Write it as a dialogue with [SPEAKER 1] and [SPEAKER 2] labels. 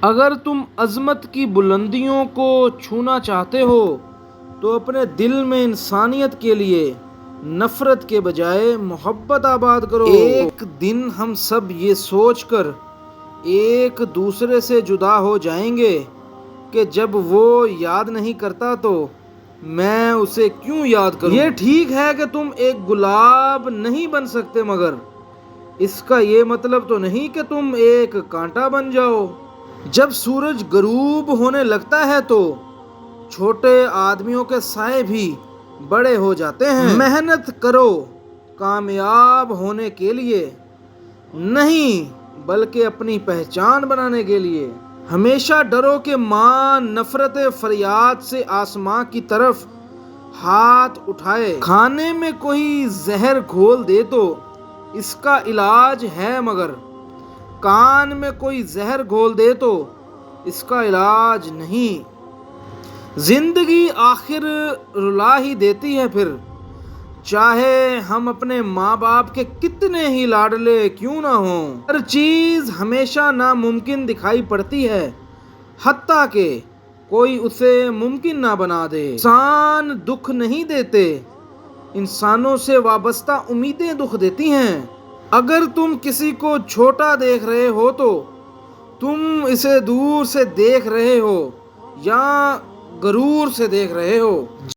[SPEAKER 1] اگر تم عظمت کی بلندیوں کو چھونا چاہتے ہو تو اپنے دل میں انسانیت کے لیے نفرت کے بجائے محبت آباد کرو۔ ایک دن ہم سب یہ سوچ کر ایک دوسرے سے جدا ہو جائیں گے کہ جب وہ یاد نہیں کرتا تو میں اسے کیوں یاد کروں۔ یہ ٹھیک ہے کہ تم ایک گلاب نہیں بن سکتے، مگر اس کا یہ مطلب تو نہیں کہ تم ایک کانٹا بن جاؤ۔ جب سورج غروب ہونے لگتا ہے تو چھوٹے آدمیوں کے سائے بھی بڑے ہو جاتے ہیں۔ محنت کرو کامیاب ہونے کے لیے نہیں، بلکہ اپنی پہچان بنانے کے لیے۔ ہمیشہ ڈرو کہ ماں نفرت فریاد سے آسمان کی طرف ہاتھ اٹھائے۔ کھانے میں کوئی زہر گھول دے تو اس کا علاج ہے، مگر کان میں کوئی زہر گھول دے تو اس کا علاج نہیں۔ زندگی آخر رلا ہی دیتی ہے پھر، چاہے ہم اپنے ماں باپ کے کتنے ہی لاڈلے کیوں نہ ہوں۔ ہر چیز ہمیشہ ناممکن دکھائی پڑتی ہے، حتیٰ کہ کوئی اسے ممکن نہ بنا دے۔ انسان دکھ نہیں دیتے، انسانوں سے وابستہ امیدیں دکھ دیتی ہیں۔ اگر تم کسی کو چھوٹا دیکھ رہے ہو تو تم اسے دور سے دیکھ رہے ہو یا غرور سے دیکھ رہے ہو۔